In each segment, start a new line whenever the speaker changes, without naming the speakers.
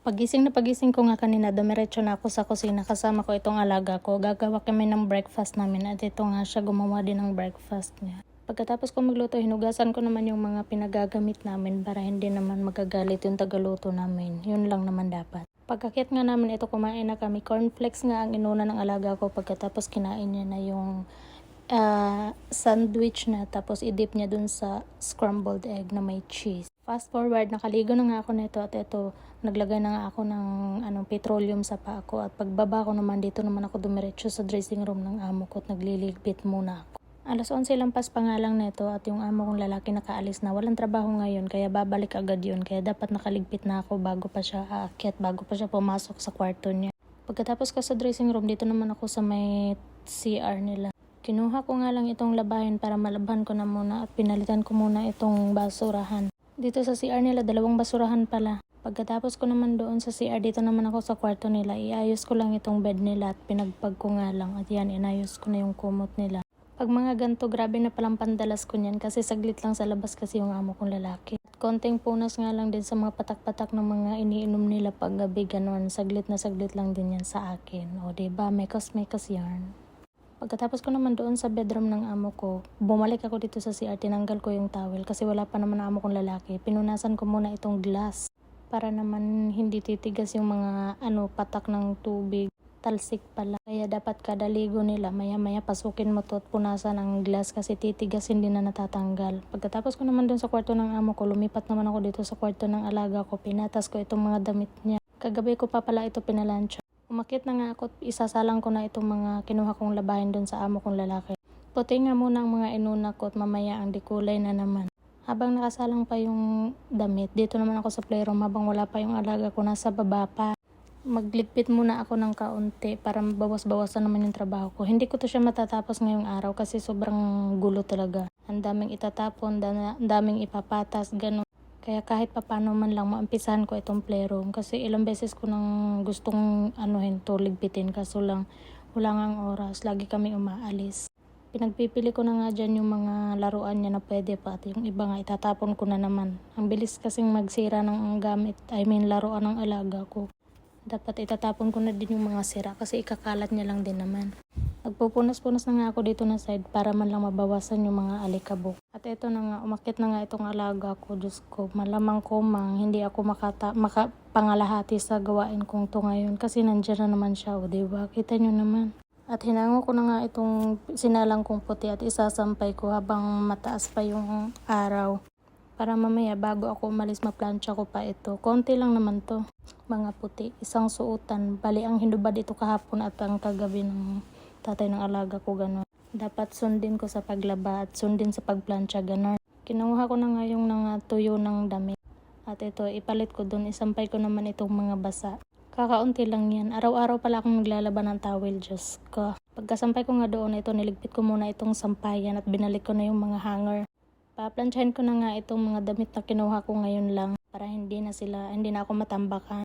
Pagising ko nga kanina, dumiretso na ako sa kusina kasama ko itong alaga ko. Gagawa kami ng breakfast namin at ito nga siya, gumawa din ng breakfast niya. Pagkatapos ko magluto, hinugasan ko naman yung mga pinagagamit namin para hindi naman magagalit yung tagaluto namin. Yun lang naman dapat. Pagkakit nga namin ito, kumain na kami. Cornflakes nga ang inuna ng alaga ko, pagkatapos kinain niya na yung sandwich na, tapos idip niya dun sa scrambled egg na may cheese. Fast forward, nakaligo na nga ako nito at ito, naglagay na nga ako ng petroleum sa paa ko at pagbaba ko naman dito naman ako dumiretso sa dressing room ng amo ko at nagliligpit muna ako. Alas 11 lampas pa nga lang nito at yung amo kong lalaki nakaalis na, walang trabaho ngayon kaya babalik agad yun, kaya dapat nakaligpit na ako bago pa siya aakyat, bago pa siya pumasok sa kwarto niya. Pagkatapos ko sa dressing room, dito naman ako sa may CR nila. Kinuha ko nga lang itong labahin para malabhan ko na muna at pinalitan ko muna itong basurahan. Dito sa CR nila, 2 basurahan pala. Pagkatapos ko naman doon sa CR, dito naman ako sa kwarto nila. Iayos ko lang itong bed nila at pinagpag ko nga lang. At yan, inayos ko na yung kumot nila. Pag mga ganito, grabe na palang pandalas ko niyan kasi saglit lang sa labas kasi yung amo kong lalaki. At konting punas nga lang din sa mga patak-patak ng mga iniinom nila pag gabi, ganun. Saglit na saglit lang din yan sa akin. O diba, mekas yarn. Pagkatapos ko naman doon sa bedroom ng amo ko, bumalik ako dito sa CR, tinanggal ko yung towel kasi wala pa naman ang amo kong lalaki. Pinunasan ko muna itong glass para naman hindi titigas yung mga patak ng tubig. Talsik pala. Kaya dapat kada ligo nila, maya-maya pasukin mo to at punasan ang glass kasi titigas, hindi na natatanggal. Pagkatapos ko naman doon sa kwarto ng amo ko, lumipat naman ako dito sa kwarto ng alaga ko. Pinatas ko itong mga damit niya. Kagabi ko pa pala ito pinalansya. Umakyat na nga ako, isasalang ko na itong mga kinuha kong labahin doon sa amo kong lalaki. Puti nga muna ang mga inuna ko at mamaya ang dikulay na naman. Habang nakasalang pa yung damit, dito naman ako sa playroom habang wala pa yung alaga ko, nasa baba pa. Magligpit muna ako ng kaunti para mabawas-bawasan naman yung trabaho ko. Hindi ko to siya matatapos ngayong araw kasi sobrang gulo talaga. Ang daming itatapon, ang daming ipapatas, ganun. Kaya kahit papano man lang maumpisahan ko itong playroom kasi ilang beses ko nang gustong ligpitin kaso lang wala ngang oras, lagi kami umaalis. Pinagpipili ko na nga dyan yung mga laruan niya na pwede pa at yung iba nga itatapon ko na naman. Ang bilis kasing magsira ng gamit, laruan ng alaga ko. Dapat itatapon ko na din yung mga sira kasi ikakalat niya lang din naman. Nagpupunas-punas na nga ako dito na side para man lang mabawasan yung mga alikabok. At ito na nga, umakit na nga itong alaga ko. Diyos ko, malamang ko hindi ako makapangalahati sa gawain kong to ngayon kasi nandiyan na naman siya, o diba? Kita nyo naman. At hinango ko na nga itong sinalang kong puti at isasampay ko habang mataas pa yung araw. Para mamaya bago ako umalis, maplansya ko pa ito. Konti lang naman to, mga puti. Isang suotan. Bali ang hinubad ito kahapon at ang kagabi ng tatay ng alaga ko, gano'n. Dapat sundin ko sa paglaba at sundin sa pagplansya, gano'n. Kinuha ko na nga yung tuyo ng damit. At ito, ipalit ko dun. Isampay ko naman itong mga basa. Kakaunti lang yan. Araw-araw pala akong naglalaban ng towel, Diyos ko. Pagkasampay ko nga doon, ito, niligpit ko muna itong sampayan at binalik ko na yung mga hanger. Paplansyahin ko na nga itong mga damit na kinuha ko ngayon lang para hindi na ako matambakan.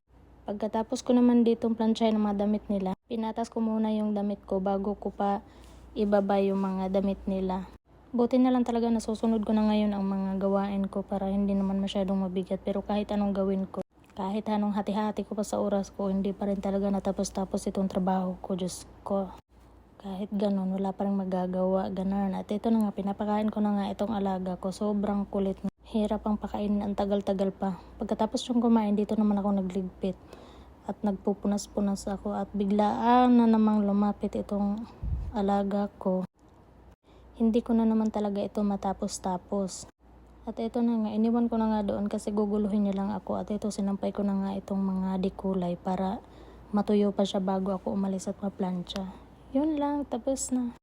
Pagkatapos ko naman ditong plansyahin ang mga damit nila, pinatas ko muna yung damit ko bago ko pa ibaba yung mga damit nila. Buti na lang talaga nasusunod ko na ngayon ang mga gawain ko para hindi naman masyadong mabigat, pero kahit anong gawin ko, kahit anong hati-hati ko pa sa oras ko, hindi pa rin talaga natapos-tapos itong trabaho ko, Diyos ko. Kahit ganun, wala pa rin magagawa, ganun. At ito na nga, pinapakain ko na nga itong alaga ko. Sobrang kulit. Hirap ang pakainin, ang tagal-tagal pa. Pagkatapos yung kumain, dito naman ako nagligpit. At nagpupunas-punas ako. At biglaan na namang lumapit itong alaga ko. Hindi ko na naman talaga ito matapos-tapos. At ito na nga, iniwan ko na nga doon kasi guguluhin niya lang ako. At ito, sinampay ko na nga itong mga dikulay para matuyo pa siya bago ako umalis at maplansya. Yun lang, tapos na.